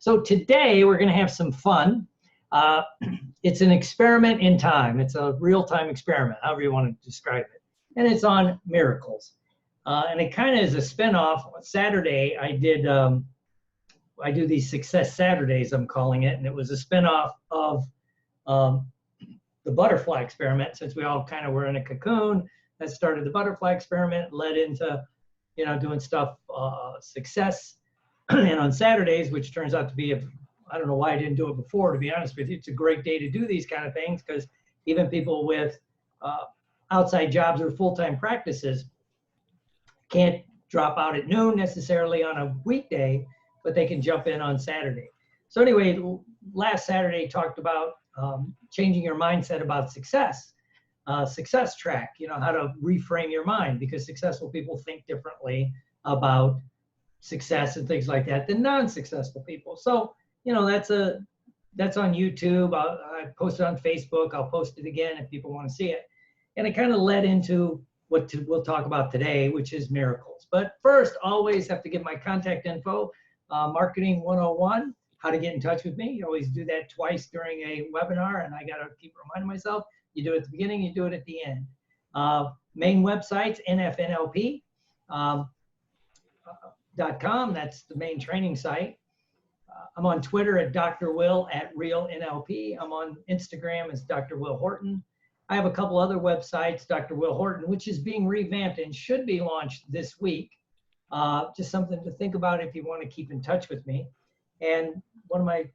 So today we're going to have some fun. It's an experiment in time. It's a real-time experiment, however you want to describe it. And it's on miracles. And it kind of is a spin-off. Saturday I do these Success Saturdays, I'm calling it. And it was a spin-off of the butterfly experiment. Since we all kind of were in a cocoon, that started the butterfly experiment, led into, doing stuff, success. And on Saturdays, which turns out to be, I don't know why I didn't do it before, to be honest with you. It's a great day to do these kind of things because even people with outside jobs or full-time practices can't drop out at noon necessarily on a weekday, but they can jump in on Saturday. So anyway, last Saturday talked about changing your mindset about success, success track, how to reframe your mind, because successful people think differently about success and things like that than non-successful people. So, that's on YouTube. I post it on Facebook. I'll post it again if people want to see it. And it kind of led into what we'll talk about today, which is miracles. But first, always have to give my contact info, Marketing 101, how to get in touch with me. You always do that twice during a webinar, and I got to keep reminding myself. You do it at the beginning, you do it at the end. Main website's NFNLP. .com. That's the main training site. I'm on Twitter at Dr. Will at RealNLP. I'm on Instagram as Dr. Will Horton. I have a couple other websites, Dr. Will Horton, which is being revamped and should be launched this week. Just something to think about if you want to keep in touch with me. And one of my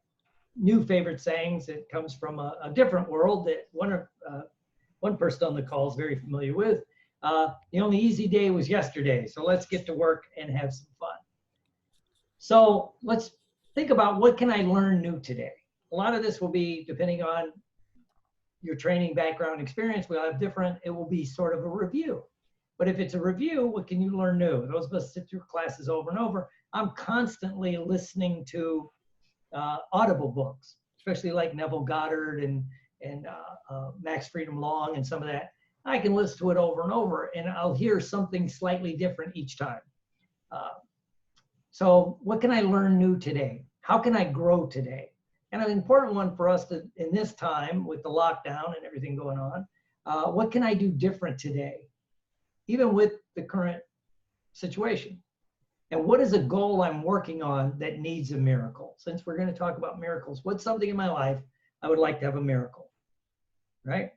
new favorite sayings, it comes from a different world that one person on the call is very familiar with. The only easy day was yesterday. So let's get to work and have some fun. So let's think about, what can I learn new today? A lot of this will be depending on your training background experience. We'll have different, it will be sort of a review. But if it's a review, what can you learn new? Those of us sit through classes over and over. I'm constantly listening to Audible books, especially like Neville Goddard and Max Freedom Long and some of that. I can listen to it over and over, and I'll hear something slightly different each time. So what can I learn new today? How can I grow today? And an important one for us to, in this time with the lockdown and everything going on, what can I do different today, even with the current situation? And what is a goal I'm working on that needs a miracle? Since we're going to talk about miracles, what's something in my life I would like to have a miracle, right?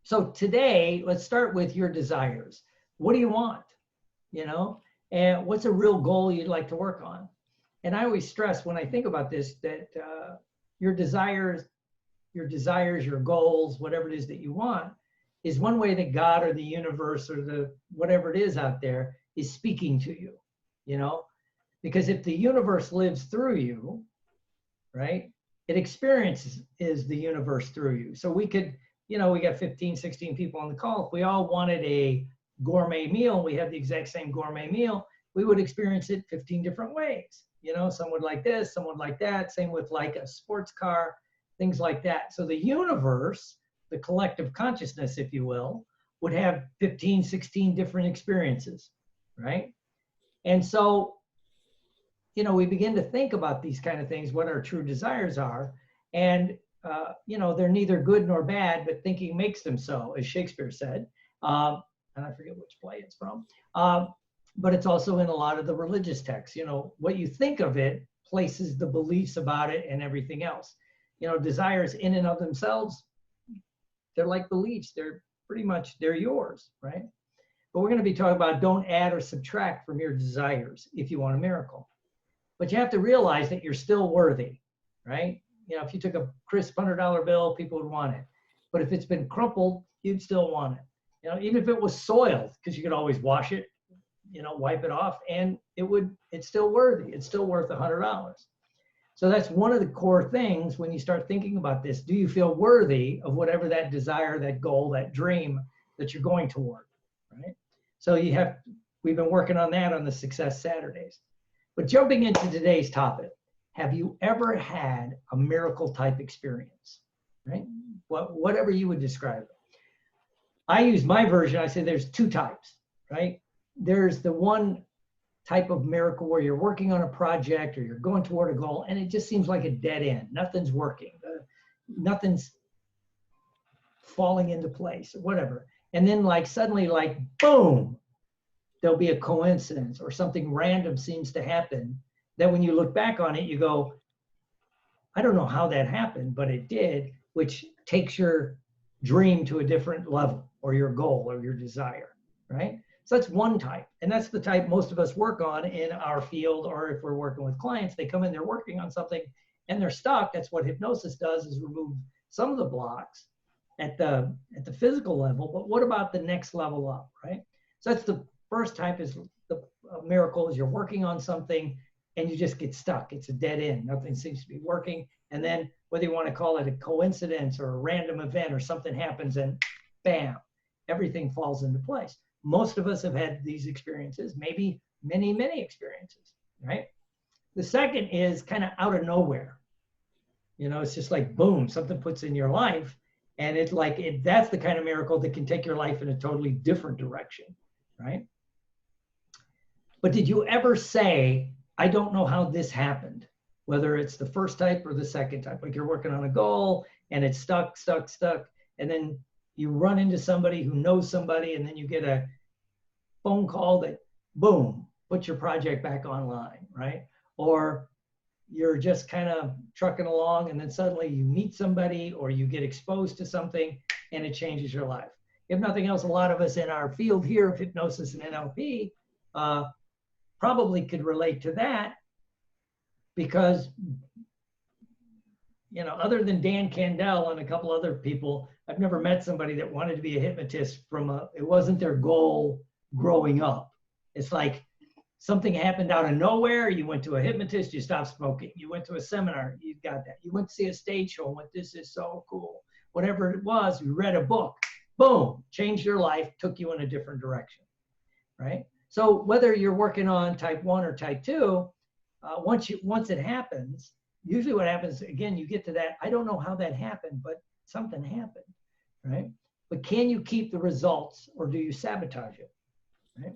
So today, let's start with your desires. What do you want? And what's a real goal you'd like to work on? And I always stress when I think about this that your desires, your goals, whatever it is that you want, is one way that God or the universe or the whatever it is out there is speaking to you, because if the universe lives through you, right, it experiences the universe through you. So we could, we got 15, 16 people on the call. If we all wanted a gourmet meal, we have the exact same gourmet meal, we would experience it 15 different ways. Some would like this, some would like that. Same with like a sports car, things like that. So the universe, the collective consciousness, if you will, would have 15, 16 different experiences, right? And so, we begin to think about these kind of things, what our true desires are. And, they're neither good nor bad, but thinking makes them so, as Shakespeare said. And I forget which play it's from. But it's also in a lot of the religious texts. What you think of it places the beliefs about it and everything else. Desires in and of themselves, they're like beliefs. They're pretty much, they're yours, right? But we're going to be talking about don't add or subtract from your desires if you want a miracle. But you have to realize that you're still worthy, right? If you took a crisp $100 bill, people would want it. But if it's been crumpled, you'd still want it. Even if it was soiled, because you could always wash it, wipe it off, and it's still worthy. It's still worth $100. So that's one of the core things when you start thinking about this. Do you feel worthy of whatever that desire, that goal, that dream that you're going toward, right? So we've been working on that on the Success Saturdays. But jumping into today's topic, have you ever had a miracle type experience, right? Whatever you would describe it. I use my version. I say there's two types, right? There's the one type of miracle where you're working on a project or you're going toward a goal and it just seems like a dead end. Nothing's working. Nothing's falling into place or whatever. And then like suddenly like, boom, there'll be a coincidence or something random seems to happen that when you look back on it, you go, I don't know how that happened, but it did, which takes your dream to a different level or your goal or your desire, right? So that's one type. And that's the type most of us work on in our field, or if we're working with clients, they come in, they're working on something and they're stuck. That's what hypnosis does, is remove some of the blocks at the physical level. But what about the next level up, right? So that's the first type, is the miracle, is you're working on something and you just get stuck. It's a dead end. Nothing seems to be working. And then whether you want to call it a coincidence or a random event or something happens and bam, everything falls into place. Most of us have had these experiences, maybe many, many experiences, right? The second is kind of out of nowhere. You know, it's just like, boom, something puts in your life. And it's like, that's the kind of miracle that can take your life in a totally different direction, right? But did you ever say, I don't know how this happened? Whether it's the first type or the second type, like you're working on a goal and it's stuck. And then you run into somebody who knows somebody, and then you get a phone call that, boom, puts your project back online, right? Or you're just kind of trucking along and then suddenly you meet somebody or you get exposed to something and it changes your life. If nothing else, a lot of us in our field here of hypnosis and NLP probably could relate to that, because, you know, other than Dan Candell and a couple other people, I've never met somebody that wanted to be a hypnotist it wasn't their goal growing up. It's like something happened out of nowhere. You went to a hypnotist, you stopped smoking. You went to a seminar, you got that. You went to see a stage show and went, this is so cool. Whatever it was, you read a book, boom, changed your life, took you in a different direction, right? So whether you're working on type 1 or type 2, once it happens, usually what happens, again, you get to that, I don't know how that happened, but something happened, right? But can you keep the results, or do you sabotage it, right?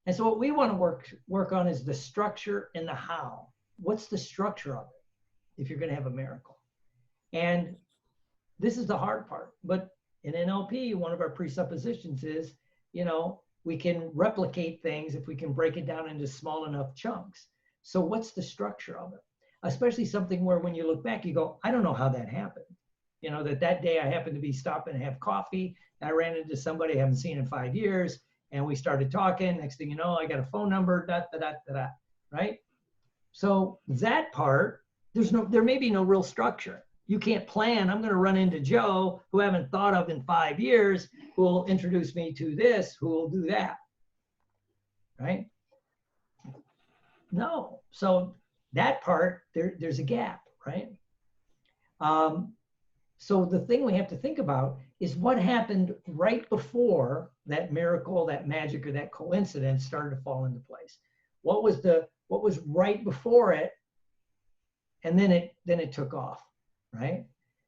And so what we want to work on is the structure and the how. What's the structure of it if you're going to have a miracle? And this is the hard part. But in NLP, one of our presuppositions is, you know, we can replicate things if we can break it down into small enough chunks. So what's the structure of it? Especially something where when you look back, you go, I don't know how that happened. You know, that day I happened to be stopping and have coffee. And I ran into somebody I haven't seen in 5 years. And we started talking. Next thing you know, I got a phone number, right? So that part, there may be no real structure. You can't plan, I'm going to run into Joe, who I haven't thought of in 5 years, who will introduce me to this, who will do that, right? No. So that part, there's a gap, right? So the thing we have to think about is what happened right before that miracle, that magic, or that coincidence started to fall into place. What was right before it, and then it took off, right?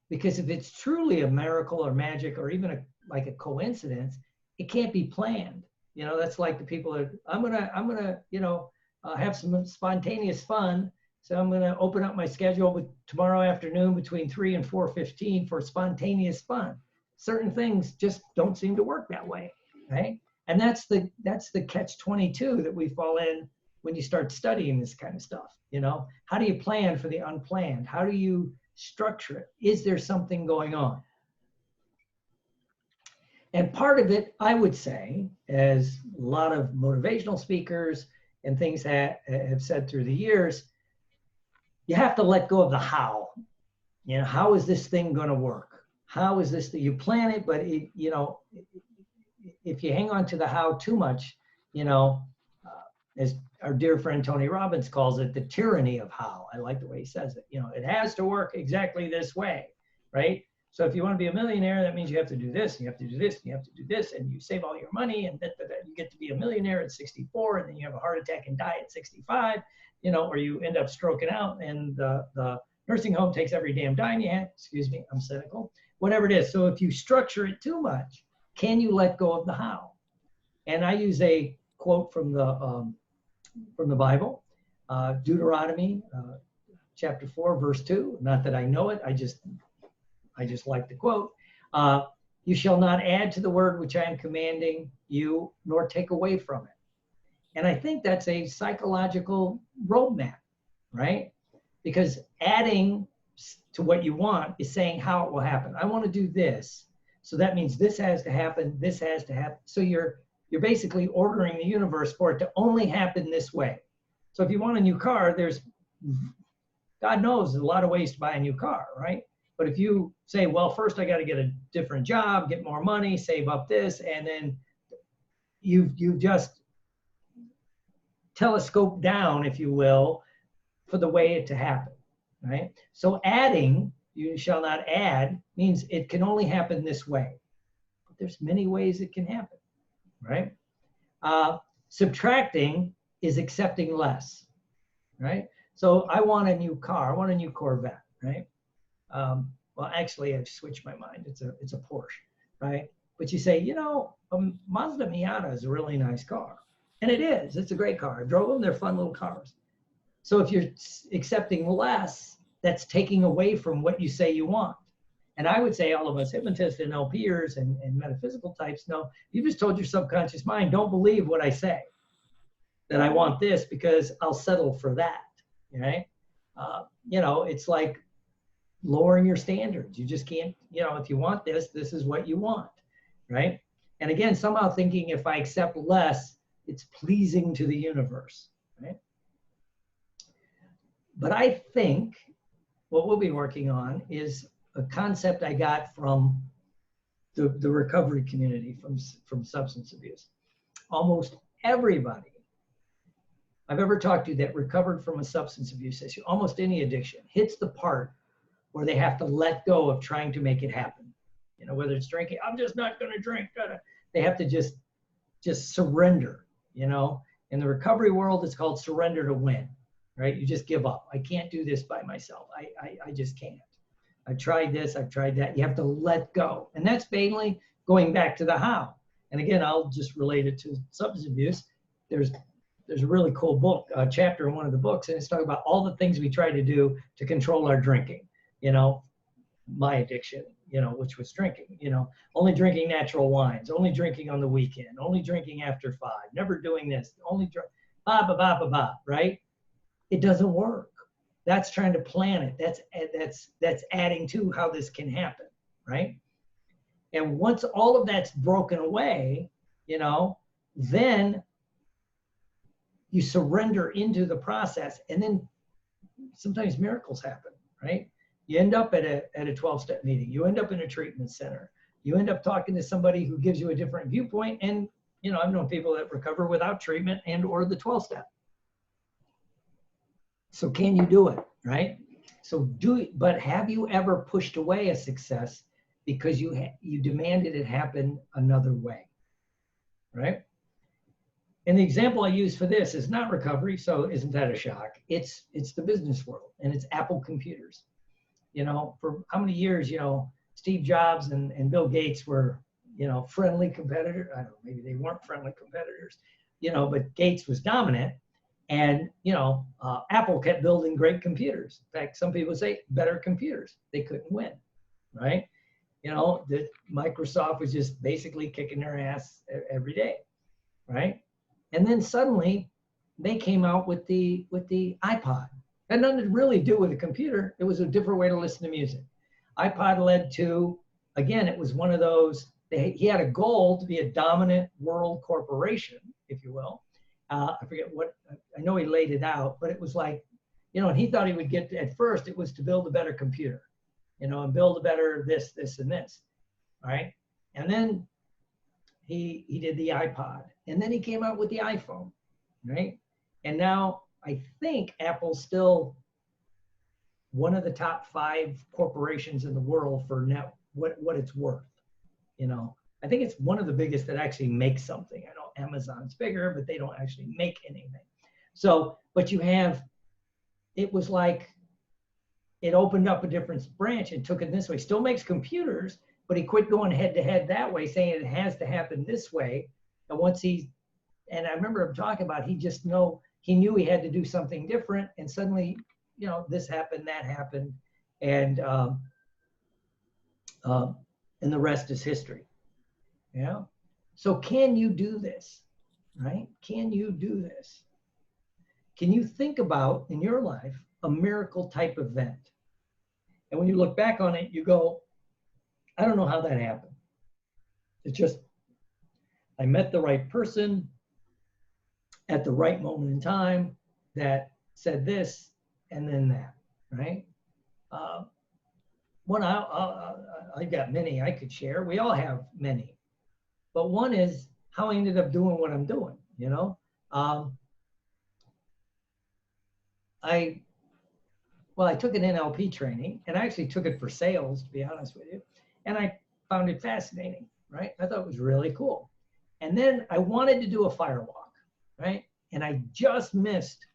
Because if it's truly a miracle or magic or even like a coincidence, it can't be planned. You know, that's like the people that I'm gonna you know, have some spontaneous fun. So I'm going to open up my schedule with tomorrow afternoon between 3 and 4:15 for spontaneous fun. Certain things just don't seem to work that way, right? And that's the catch-22 that we fall in when you start studying this kind of stuff. You know, how do you plan for the unplanned? How do you structure it? Is there something going on? And part of it, I would say, as a lot of motivational speakers and things that have said through the years, you have to let go of the how. You know, how is this thing going to work? How is this that you plan it, but you know, if you hang on to the how too much, you know, as our dear friend Tony Robbins calls it, the tyranny of how. I like the way he says it. You know, it has to work exactly this way, right? So if you want to be a millionaire, that means you have to do this, and you have to do this, and you have to do this, and you save all your money, and you get to be a millionaire at 64, and then you have a heart attack and die at 65. You know, or you end up stroking out and the nursing home takes every damn dime you have. Excuse me, I'm cynical. Whatever it is. So if you structure it too much, can you let go of the how? And I use a quote from the from the Bible, Deuteronomy chapter 4, verse 2. Not that I know it, I just like the quote. You shall not add to the word which I am commanding you, nor take away from it. And I think that's a psychological roadmap, right? Because adding to what you want is saying how it will happen. I want to do this. So that means this has to happen, this has to happen. So you're basically ordering the universe for it to only happen this way. So if you want a new car, there's, God knows, there's a lot of ways to buy a new car, right? But if you say, well, first I got to get a different job, get more money, save up this, and then you've just telescope down, if you will, for the way it to happen, right? So adding, you shall not add, means it can only happen this way. But there's many ways it can happen, right? Subtracting is accepting less, right? So I want a new car, I want a new Corvette, right? Well, actually, I've switched my mind. It's a Porsche, right? But you say, you know, a Mazda Miata is a really nice car. And it is. It's a great car. I drove them. They're fun little cars. So if you're accepting less, that's taking away from what you say you want. And I would say all of us hypnotists and NLPers and metaphysical types know, you just told your subconscious mind, don't believe what I say, that I want this because I'll settle for that, right? You know, it's like lowering your standards. You just can't, you know, if you want this, this is what you want, right? And again, somehow thinking if I accept less, it's pleasing to the universe, right? But I think what we'll be working on is a concept I got from the recovery community from substance abuse. Almost everybody I've ever talked to that recovered from a substance abuse issue, almost any addiction, hits the part where they have to let go of trying to make it happen. You know, whether it's drinking, I'm just not going to drink. They have to just surrender. You know, in the recovery world, it's called surrender to win, right? You just give up. I can't do this by myself. I just can't. I've tried this, I've tried that. You have to let go. And that's mainly going back to the how. And again, I'll just relate it to substance abuse. There's a really cool book, chapter in one of the books, and it's talking about all the things we try to do to control our drinking. You know, my addiction, you know, which was drinking, you know, only drinking natural wines, only drinking on the weekend, only drinking after 5, never doing this, only drink, right? It doesn't work. That's trying to plan it. That's adding to how this can happen, right? And once all of that's broken away, you know, then you surrender into the process, and then sometimes miracles happen, right? You end up at a 12-step meeting. You end up in a treatment center. You end up talking to somebody who gives you a different viewpoint. And, you know, I've known people that recover without treatment and or the 12-step. So can you do it, right? So but have you ever pushed away a success because you demanded it happen another way, right? And the example I use for this is not recovery, so isn't that a shock? It's the business world, and it's Apple computers. You know, for how many years, you know, Steve Jobs and Bill Gates were, you know, friendly competitors. I don't know, maybe they weren't friendly competitors, you know, but Gates was dominant. And, you know, Apple kept building great computers. In fact, some people say better computers. They couldn't win, right? You know, that Microsoft was just basically kicking their ass every day, right? And then suddenly they came out with the iPod. Had nothing to really do with a computer. It was a different way to listen to music. iPod led to, again, it was one of those, he had a goal to be a dominant world corporation, if you will. I forget what, I know he laid it out, but it was like, you know, and he thought he would get, at first it was to build a better computer, you know, and build a better this, and this, all right? And then he did the iPod, and then he came out with the iPhone, right? And now I think Apple's still one of the top 5 corporations in the world for what it's worth. You know, I think it's one of the biggest that actually makes something. I know Amazon's bigger, but they don't actually make anything. So, but you have, it was like, it opened up a different branch and took it this way. Still makes computers, but he quit going head to head that way, saying it has to happen this way. And once he and I remember him talking about, he knew he had to do something different, and suddenly, this happened, that happened, and and the rest is history. Yeah. So can you do this? Right? Can you do this? Can you think about in your life a miracle type event? And when you look back on it, you go, I don't know how that happened. It's just, I met the right person at the right moment in time that said this and then that, right? One, I got many I could share. We all have many. But one is how I ended up doing what I'm doing, I took an NLP training, and I actually took it for sales, to be honest with you. And I found it fascinating, right? I thought it was really cool. And then I wanted to do a firewalk, right? And I just missed,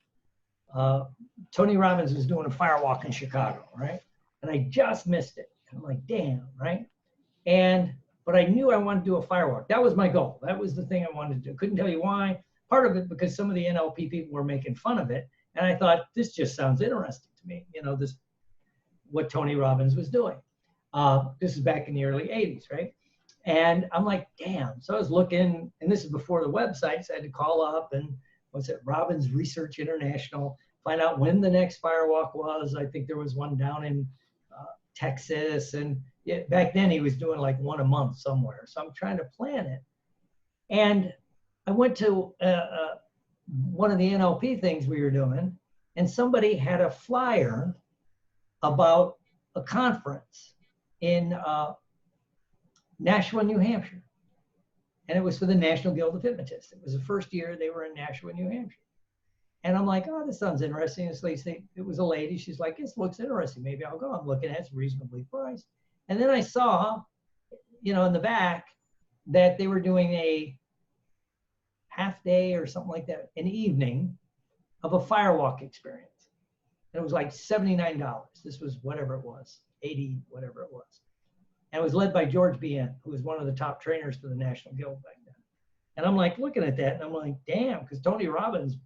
Tony Robbins was doing a firewalk in Chicago, right? And I just missed it. And I'm like, damn, right? But I knew I wanted to do a firewalk. That was my goal. That was the thing I wanted to do. Couldn't tell you why. Part of it because some of the NLP people were making fun of it. And I thought, this just sounds interesting to me. What Tony Robbins was doing. This is back in the early 80s, right? And I'm like, damn. So I was looking, and this is before the website, so I had to call up and Robbins Research International, find out when the next firewalk was. I think there was one down in Texas, and back then he was doing like one a month somewhere. So I'm trying to plan it. And I went to one of the NLP things we were doing, and somebody had a flyer about a conference in Nashua, New Hampshire. And it was for the National Guild of Hypnotists. It was the first year they were in Nashua, New Hampshire. And I'm like, oh, this sounds interesting. It was a lady. She's like, this looks interesting. Maybe I'll go. I'm looking at it. It's reasonably priced. And then I saw, in the back that they were doing a half day or something like that, an evening of a firewalk experience. And it was like $79. This was whatever it was, 80, whatever it was. And it was led by George B.N., who was one of the top trainers for the National Guild back then. And I'm like looking at that, and I'm like, damn, because Tony Robbins'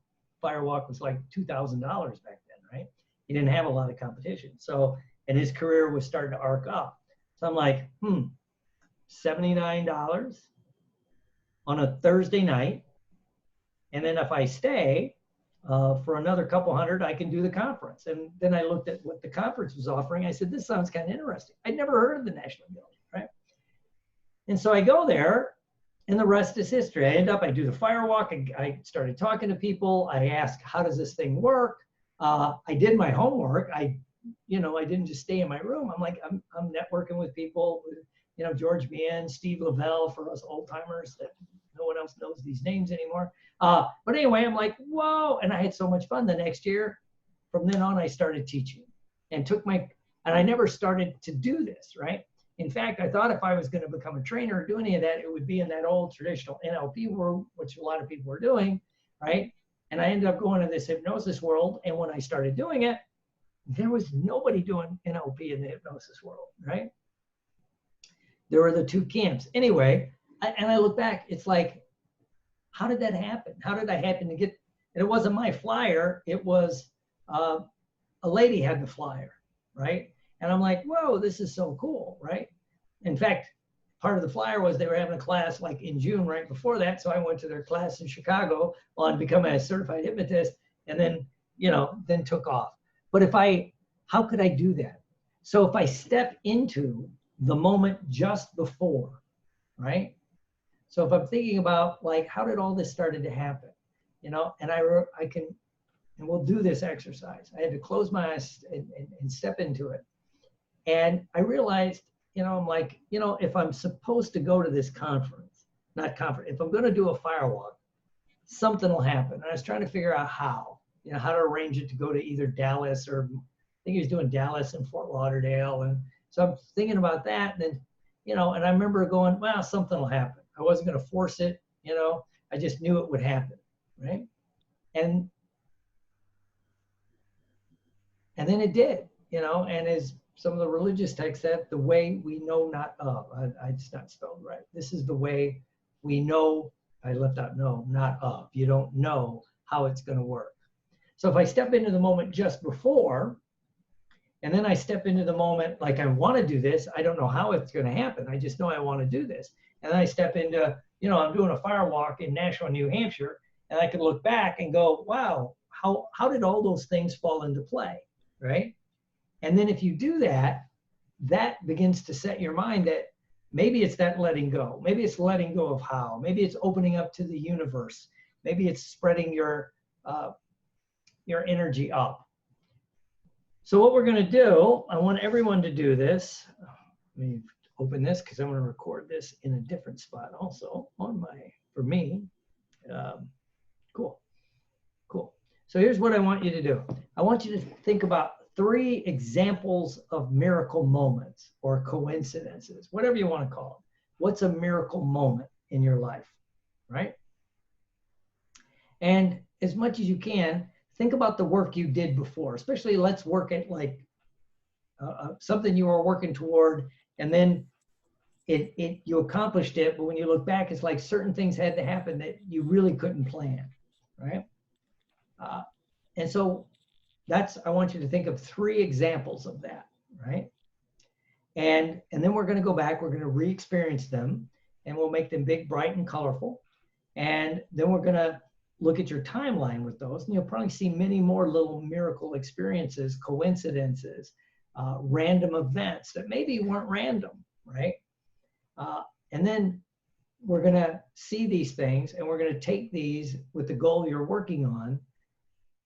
firewalk was like $2,000 back then, right? He didn't have a lot of competition. So, and his career was starting to arc up. So I'm like, $79 on a Thursday night. And then if I stay for another couple hundred, I can do the conference. And then I looked at what the conference was offering. I said, this sounds kind of interesting. I'd never heard of the National Guild, right? And so I go there, and the rest is history. I do the firewalk. I started talking to people. I asked, how does this thing work? I did my homework. I didn't just stay in my room. I'm like, I'm networking with people, George B.N., Steve Lavelle, for us old timers that no one else knows these names anymore. But anyway, I'm like, whoa. And I had so much fun the next year. From then on, I started teaching and I never started to do this, right? In fact, I thought if I was going to become a trainer or do any of that, it would be in that old traditional NLP world, which a lot of people were doing, right? And I ended up going to this hypnosis world. And when I started doing it, there was nobody doing NLP in the hypnosis world, right? There were the two camps. Anyway, and I look back, it's like, how did that happen? How did I happen to get, and it wasn't my flyer, it was a lady had the flyer, right? And I'm like, whoa, this is so cool, right? In fact, part of the flyer was they were having a class like in June right before that. So I went to their class in Chicago on becoming a certified hypnotist, and then, then took off. But how could I do that? So if I step into the moment just before, right? So if I'm thinking about like, how did all this started to happen, and and we'll do this exercise. I had to close my eyes and step into it. And I realized, I'm like, if I'm supposed to go to this if I'm going to do a firewalk, something will happen. And I was trying to figure out how to arrange it to go to either Dallas or I think he was doing Dallas and Fort Lauderdale. And so I'm thinking about that. And then, and I remember going, well, something will happen. I wasn't going to force it. I just knew it would happen. Right. And then it did, and as some of the religious texts said, the way we know not of, it's not spelled right. This is the way we know I left out no, not of. You don't know how it's going to work. So if I step into the moment just before, and then I step into the moment like I want to do this, I don't know how it's going to happen. I just know I want to do this. And then I step into, you know, I'm doing a fire walk in Nashua, New Hampshire, and I can look back and go, wow, how did all those things fall into play, right? And then if you do that, that begins to set your mind that maybe it's that letting go. Maybe it's letting go of how. Maybe it's opening up to the universe. Maybe it's spreading your energy up. So what we're going to do, I want everyone to do this. Let me open this because I'm going to record this in a different spot also on for me. Cool. So here's what I want you to do. I want you to think about 3 examples of miracle moments or coincidences, whatever you want to call it. What's a miracle moment in your life, right? And as much as you can, think about the work you did before, especially let's work at like something you were working toward, and then you accomplished it, but when you look back, it's like certain things had to happen that you really couldn't plan, right? And so I want you to think of 3 examples of that, right? And then we're going to go back, we're going to re-experience them, and we'll make them big, bright, and colorful. And then we're going to look at your timeline with those, and you'll probably see many more little miracle experiences, coincidences, random events that maybe weren't random, right? And then we're going to see these things, and we're going to take these with the goal you're working on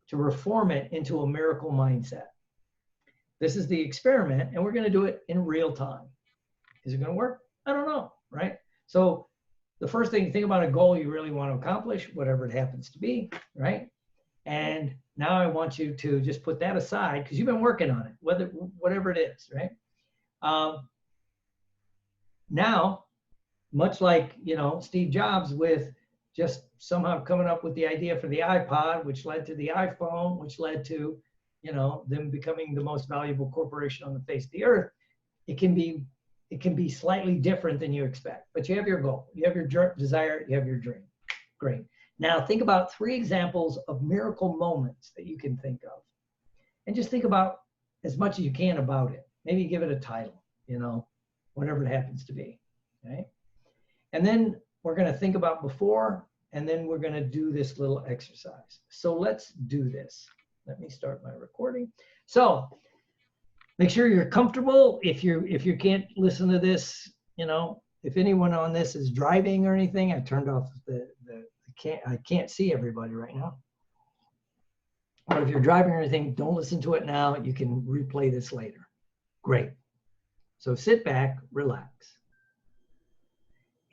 to reform it into a miracle mindset. This is the experiment, and we're going to do it in real time. Is it going to work? I don't know, right? So the first thing, think about a goal you really want to accomplish, whatever it happens to be, right? And now I want you to just put that aside because you've been working on it, whatever it is, right? Now, much like, you know, Steve Jobs with just somehow coming up with the idea for the iPod, which led to the iPhone, which led to, you know, them becoming the most valuable corporation on the face of the earth. It can be slightly different than you expect, but you have your goal, you have your desire, you have your dream. Great. Now think about 3 examples of miracle moments that you can think of, and just think about as much as you can about it. Maybe give it a title, you know, whatever it happens to be, right? And then we're going to think about before, and then we're going to do this little exercise. So let's do this. Let me start my recording. So make sure you're comfortable. If you can't listen to this, you know, if anyone on this is driving or anything, I turned off I can't see everybody right now. But if you're driving or anything, don't listen to it now. You can replay this later. Great. So sit back, relax,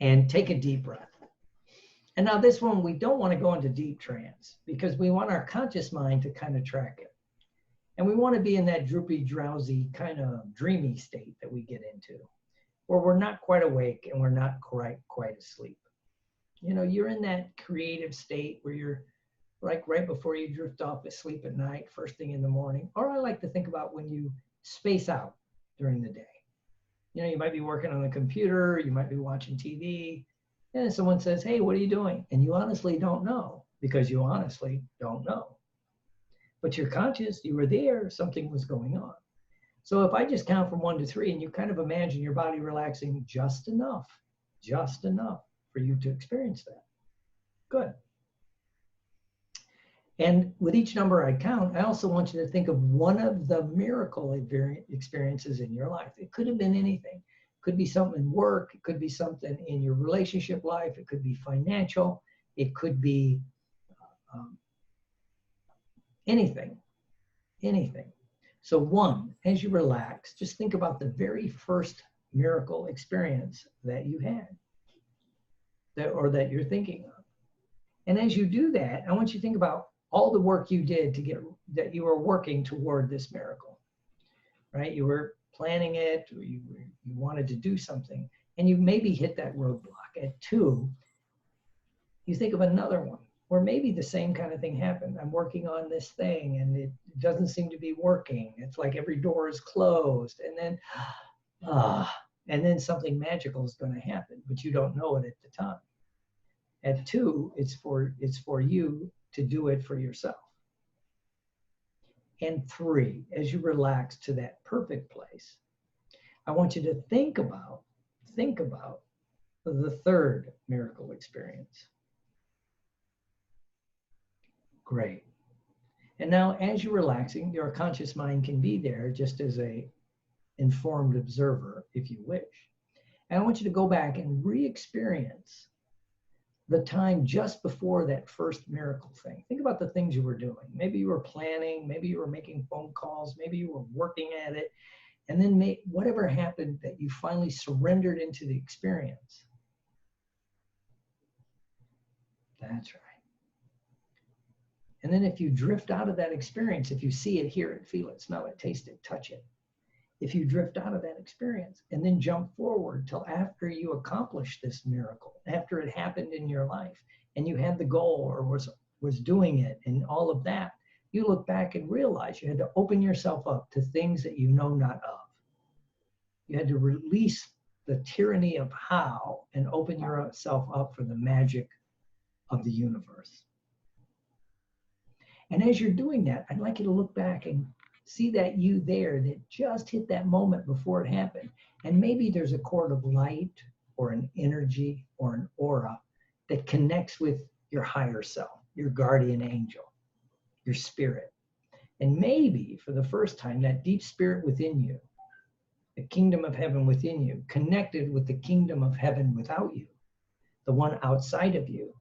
and take a deep breath. And now this one, we don't want to go into deep trance because we want our conscious mind to kind of track it. And we want to be in that droopy, drowsy, kind of dreamy state that we get into, where we're not quite awake and we're not quite asleep. You know, you're in that creative state where you're like right before you drift off to sleep at night, first thing in the morning. Or I like to think about when you space out during the day. You know, you might be working on the computer, you might be watching TV, and someone says, hey, what are you doing? And you honestly don't know because you honestly don't know. But you're conscious, you were there, something was going on. So if I just count from 1 to 3 and you kind of imagine your body relaxing just enough for you to experience that. Good. And with each number I count, I also want you to think of one of the miracle experiences in your life. It could have been anything. It could be something in work. It could be something in your relationship life. It could be financial. It could be anything. So 1, as you relax, just think about the very first miracle experience that you had that you're thinking of. And as you do that, I want you to think about all the work you did that you were working toward this miracle, right? You were planning it, or you wanted to do something, and you maybe hit that roadblock. At 2, you think of another one, or maybe the same kind of thing happened. I'm working on this thing, and it doesn't seem to be working. It's like every door is closed, and then something magical is going to happen, but you don't know it at the time. At 2, it's for you to do it for yourself. And 3, as you relax to that perfect place, I want you to think about the 3rd miracle experience. Great. And now as you're relaxing, your conscious mind can be there just as a informed observer, if you wish. And I want you to go back and re-experience the time just before that first miracle thing. Think about the things you were doing. Maybe you were planning, maybe you were making phone calls, maybe you were working at it, and then whatever happened that you finally surrendered into the experience. That's right. And then if you drift out of that experience, if you see it, hear it, feel it, smell it, taste it, touch it, if you drift out of that experience and then jump forward till after you accomplish this miracle, after it happened in your life and you had the goal or was doing it and all of that, you look back and realize you had to open yourself up to things that you know not of. You had to release the tyranny of how and open yourself up for the magic of the universe. And as you're doing that, I'd like you to look back and see that you there that just hit that moment before it happened. And maybe there's a cord of light or an energy or an aura that connects with your higher self, your guardian angel, your spirit. And maybe for the first time, that deep spirit within you, the kingdom of heaven within you, connected with the kingdom of heaven without you, the one outside of you,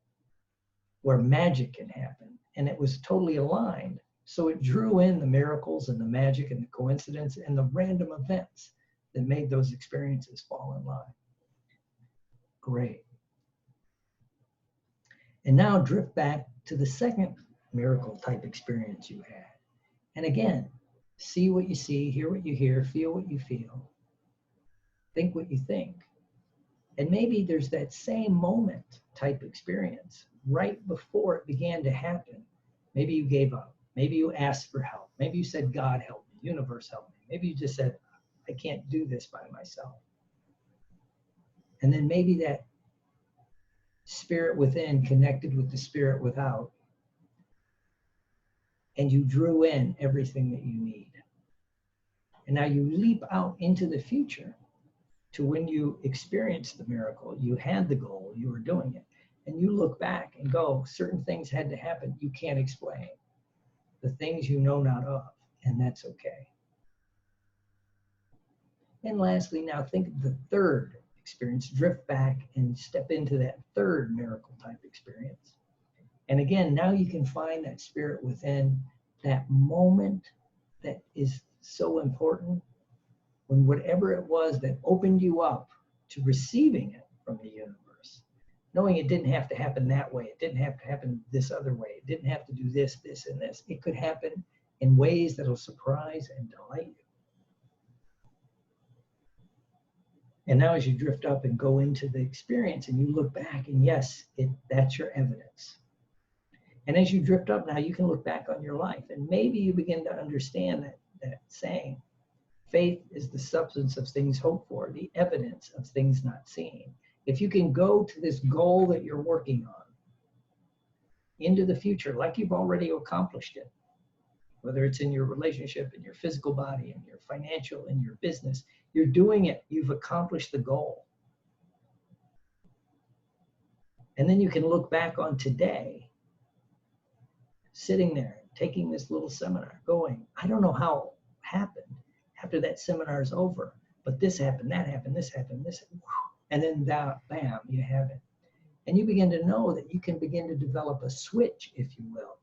where magic can happen. And it was totally aligned. So it drew in the miracles and the magic and the coincidence and the random events that made those experiences fall in line. Great. And now drift back to the 2nd miracle type experience you had. And again, see what you see, hear what you hear, feel what you feel, think what you think. And maybe there's that same moment type experience right before it began to happen. Maybe you gave up. Maybe you asked for help. Maybe you said, God help me, universe help me. Maybe you just said, I can't do this by myself. And then maybe that spirit within connected with the spirit without, and you drew in everything that you need. And now you leap out into the future to when you experienced the miracle, you had the goal, you were doing it, and you look back and go, certain things had to happen you can't explain. The things you know not of, and that's okay. And lastly, now think of the 3rd experience, drift back and step into that 3rd miracle type experience. And again, now you can find that spirit within, that moment that is so important, when whatever it was that opened you up to receiving it from the universe, knowing it didn't have to happen that way, it didn't have to happen this other way, it didn't have to do this, this, and this. It could happen in ways that'll surprise and delight you. And now as you drift up and go into the experience and you look back and yes, that's your evidence. And as you drift up now, you can look back on your life and maybe you begin to understand that saying, faith is the substance of things hoped for, the evidence of things not seen. If you can go to this goal that you're working on into the future, like you've already accomplished it, whether it's in your relationship, in your physical body, in your financial, in your business, you're doing it, you've accomplished the goal. And then you can look back on today, sitting there, taking this little seminar, going, I don't know how it happened after that seminar is over, but this happened, that happened, this happened, this happened, and then that, bam, you have it. And you begin to know that you can begin to develop a switch, if you will,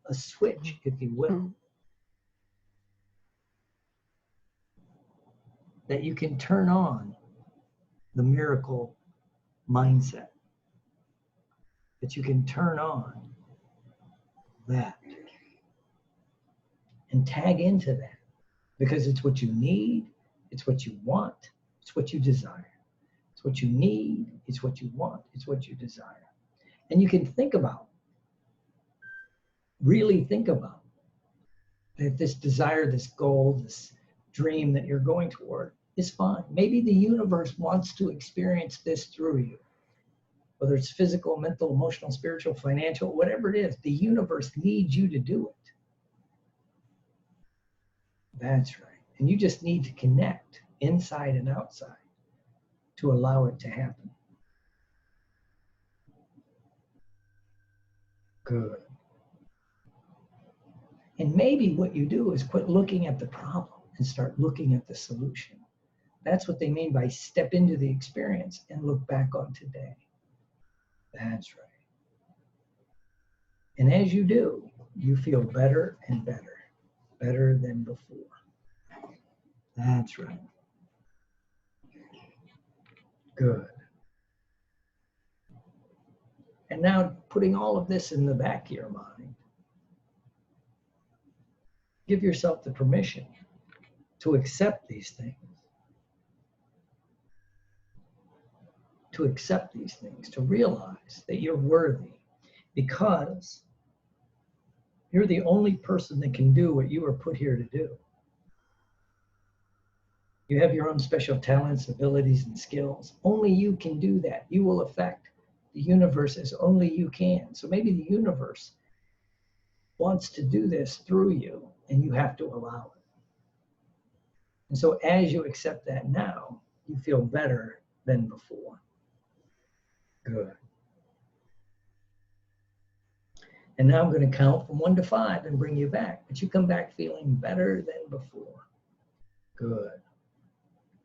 that you can turn on the miracle mindset, that you can turn on that and tag into that because it's what you need, it's what you want, it's what you desire. It's what you need, it's what you want, it's what you desire. And you can think about, really think about that this desire, this goal, this dream that you're going toward is fine. Maybe the universe wants to experience this through you. whether it's physical, mental, emotional, spiritual, financial, whatever it is, the universe needs you to do it. That's right. And you just need to connect inside and outside to allow it to happen. Good. And maybe what you do is quit looking at the problem and start looking at the solution. That's what they mean by step into the experience and look back on today. That's right. And as you do, you feel better and better, better than before. That's right. Good. And now putting all of this in the back of your mind, give yourself the permission to accept these things. To accept these things, to realize that you're worthy, because you're the only person that can do what you were put here to do. You have your own special talents, abilities, and skills. Only you can do that. You will affect the universe as only you can. So maybe the universe wants to do this through you, and you have to allow it. And so as you accept that now, you feel better than before. Good. And now I'm going to count from 1 to 5 and bring you back. But you come back feeling better than before. Good.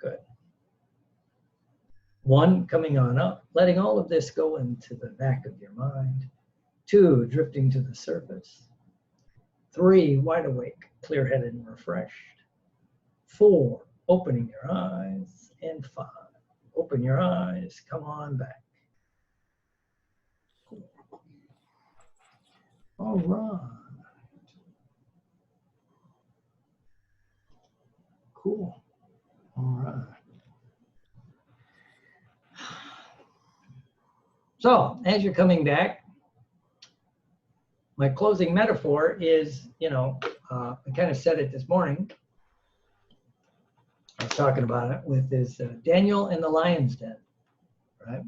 Good. 1, coming on up, letting all of this go into the back of your mind. 2, drifting to the surface. 3, wide awake, clear-headed and refreshed. 4, opening your eyes. And 5, open your eyes, come on back. All right. Cool. All right. So as you're coming back, my closing metaphor is, I kind of said it this morning. I was talking about it with this Daniel in the lion's den, right?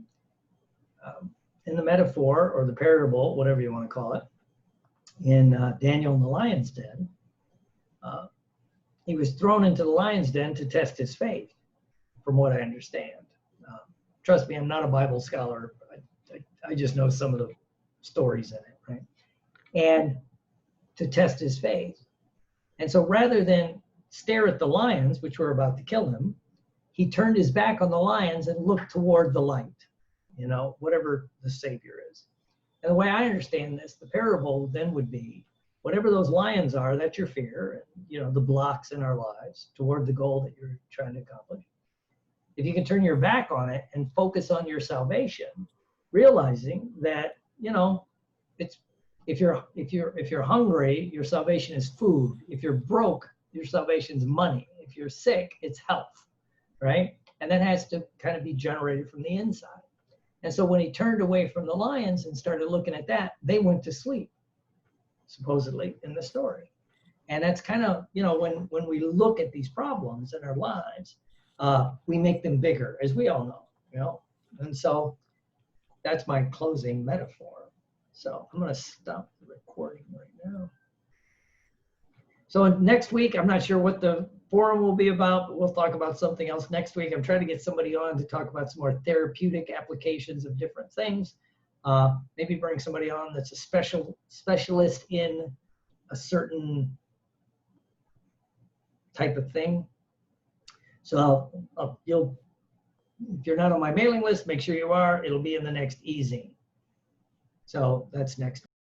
In the metaphor or the parable, whatever you want to call it, in Daniel in the lion's den, he was thrown into the lion's den to test his faith, from what I understand. Trust me, I'm not a Bible scholar. I just know some of the stories in it, right? And to test his faith. And so rather than stare at the lions, which were about to kill him, he turned his back on the lions and looked toward the light, whatever the Savior is. And the way I understand this, the parable then would be, whatever those lions are, that's your fear, the blocks in our lives toward the goal that you're trying to accomplish. If you can turn your back on it and focus on your salvation, realizing that, it's if you're hungry, your salvation is food. If you're broke, your salvation is money. If you're sick, it's health, right? And that has to kind of be generated from the inside. And so when he turned away from the lions and started looking at that, they went to sleep, supposedly, in the story. And that's kind of, when we look at these problems in our lives, we make them bigger, as we all know, And so that's my closing metaphor. So I'm going to stop the recording right now. So next week, I'm not sure what the forum will be about, but we'll talk about something else next week. I'm trying to get somebody on to talk about some more therapeutic applications of different things. Maybe bring somebody on that's a specialist in a certain type of thing. So if you're not on my mailing list, make sure you are. It'll be in the next e-zine. So that's next